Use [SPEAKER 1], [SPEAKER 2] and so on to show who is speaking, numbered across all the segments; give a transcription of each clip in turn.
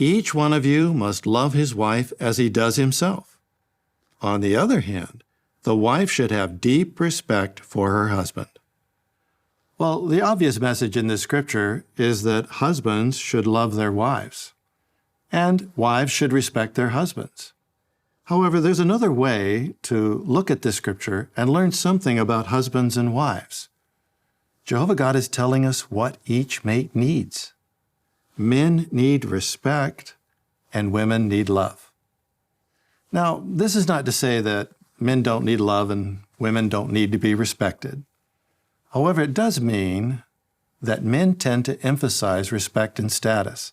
[SPEAKER 1] Each one of you must love his wife as he does himself. On the other hand, the wife should have deep respect for her husband. Well, the obvious message in this scripture is that husbands should love their wives, and wives should respect their husbands. However, there's another way to look at this scripture and learn something about husbands and wives. Jehovah God is telling us what each mate needs. Men need respect, and women need love. Now, this is not to say that men don't need love and women don't need to be respected. However, it does mean that men tend to emphasize respect and status,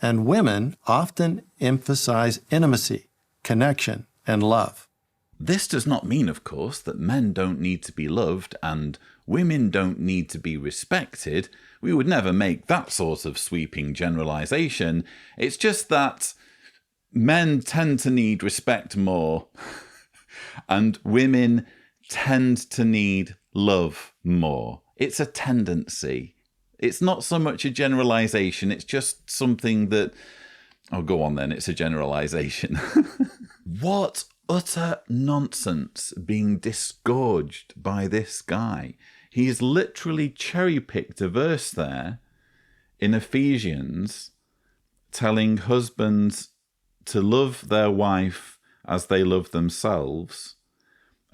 [SPEAKER 1] and women often emphasize intimacy, connection, and love.
[SPEAKER 2] This does not mean, of course, that men don't need to be loved and women don't need to be respected. We would never make that sort of sweeping generalization. It's just that men tend to need respect more and women tend to need love more. It's a tendency. It's not so much a generalization. It's just something that... Oh, go on then. It's a generalization. What utter nonsense being disgorged by this guy. He's literally cherry-picked a verse there in Ephesians telling husbands to love their wife as they love themselves,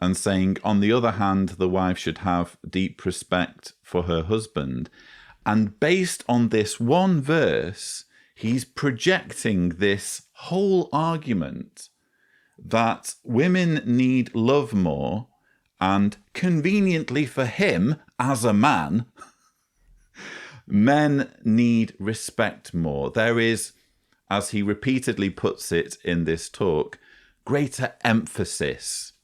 [SPEAKER 2] and saying, on the other hand, the wife should have deep respect for her husband. And based on this one verse, he's projecting this whole argument that women need love more, and conveniently for him, as a man, men need respect more. There is, as he repeatedly puts it in this talk, greater emphasis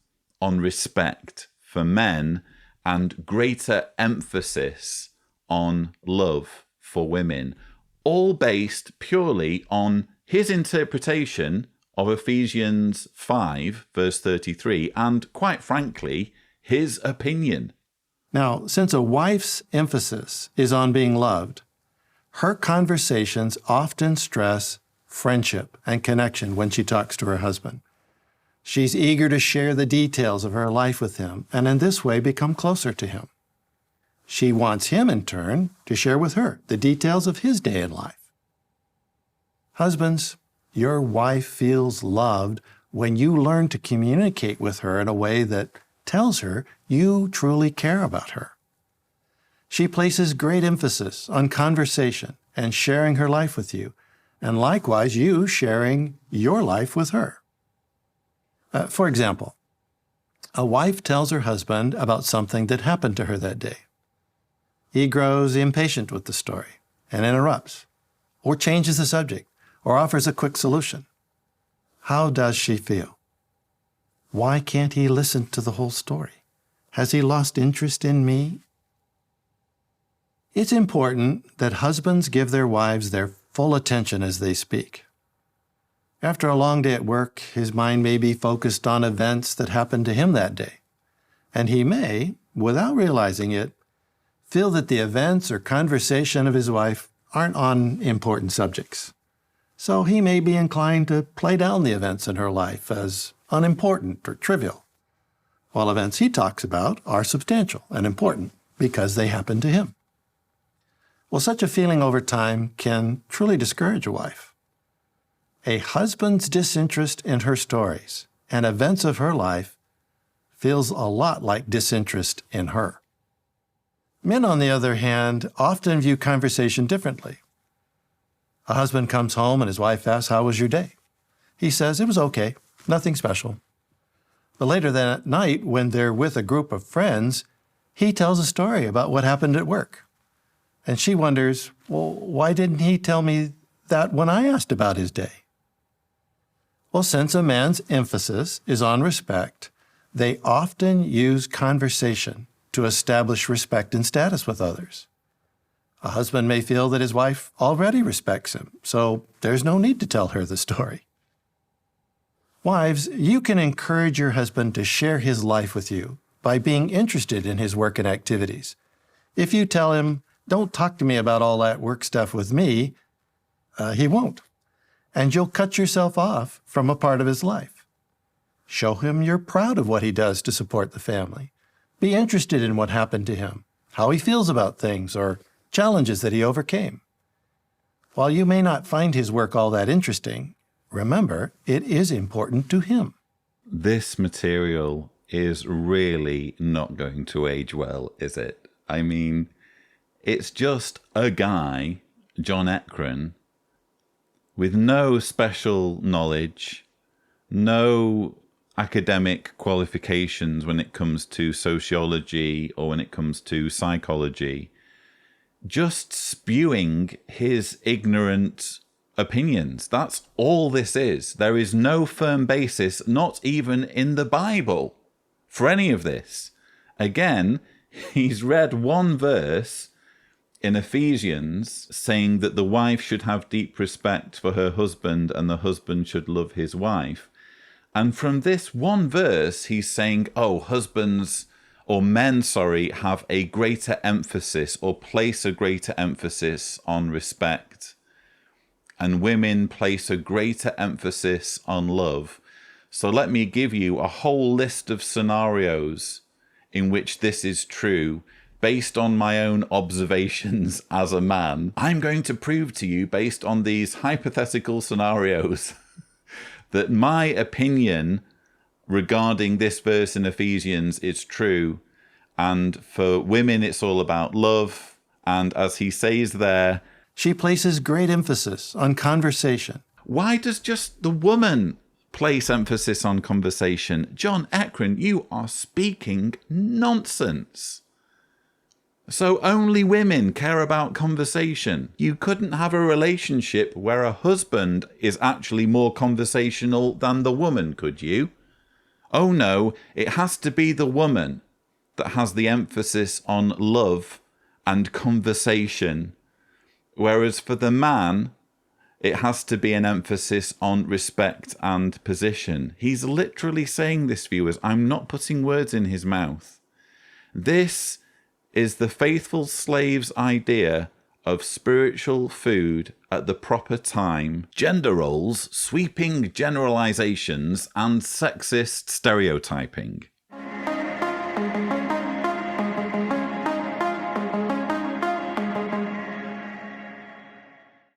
[SPEAKER 2] on respect for men and greater emphasis on love for women, all based purely on his interpretation of Ephesians 5, verse 33, and quite frankly, his opinion.
[SPEAKER 1] Now, since a wife's emphasis is on being loved, her conversations often stress friendship and connection when she talks to her husband. She's eager to share the details of her life with him, and in this way become closer to him. She wants him, in turn, to share with her the details of his day in life. Husbands, your wife feels loved when you learn to communicate with her in a way that tells her you truly care about her. She places great emphasis on conversation and sharing her life with you, and likewise you sharing your life with her. For example, a wife tells her husband about something that happened to her that day. He grows impatient with the story and interrupts, or changes the subject, or offers a quick solution. How does she feel? Why can't he listen to the whole story? Has he lost interest in me? It's important that husbands give their wives their full attention as they speak. After a long day at work, his mind may be focused on events that happened to him that day, and he may, without realizing it, feel that the events or conversation of his wife aren't on important subjects. So he may be inclined to play down the events in her life as unimportant or trivial, while events he talks about are substantial and important because they happen to him. Well, such a feeling over time can truly discourage a wife. A husband's disinterest in her stories and events of her life feels a lot like disinterest in her. Men, on the other hand, often view conversation differently. A husband comes home and his wife asks, "How was your day?" He says, "It was okay, nothing special." But later that night, when they're with a group of friends, he tells a story about what happened at work. And she wonders, well, why didn't he tell me that when I asked about his day? Well, since a man's emphasis is on respect, they often use conversation to establish respect and status with others. A husband may feel that his wife already respects him, so there's no need to tell her the story. Wives, you can encourage your husband to share his life with you by being interested in his work and activities. If you tell him, "Don't talk to me about all that work stuff with me," he won't. and you'll cut yourself off from a part of his life. Show him you're proud of what he does to support the family. Be interested in what happened to him, how he feels about things, or challenges that he overcame. While you may not find his work all that interesting, remember, it is important to him.
[SPEAKER 2] This material is really not going to age well, is it? I mean, it's just a guy, John Ekrann, with no special knowledge, no academic qualifications when it comes to sociology or when it comes to psychology, just spewing his ignorant opinions. That's all this is. There is no firm basis, not even in the Bible, for any of this. Again, he's read one verse in Ephesians saying that the wife should have deep respect for her husband and the husband should love his wife. And from this one verse, he's saying, oh, husbands or men, have a greater emphasis or place a greater emphasis on respect. And women place a greater emphasis on love. So let me give you a whole list of scenarios in which this is true based on my own observations as a man. I'm going to prove to you based on these hypothetical scenarios that my opinion regarding this verse in Ephesians is true. And for women, it's all about love. And as he says there,
[SPEAKER 1] she places great emphasis on conversation.
[SPEAKER 2] Why does just the woman place emphasis on conversation? John Ekrann, you are speaking nonsense. So only women care about conversation. You couldn't have a relationship where a husband is actually more conversational than the woman, could you? Oh no, it has to be the woman that has the emphasis on love and conversation. Whereas for the man, it has to be an emphasis on respect and position. He's literally saying this, viewers. I'm not putting words in his mouth. This is the faithful slave's idea of spiritual food at the proper time, gender roles, sweeping generalizations, and sexist stereotyping.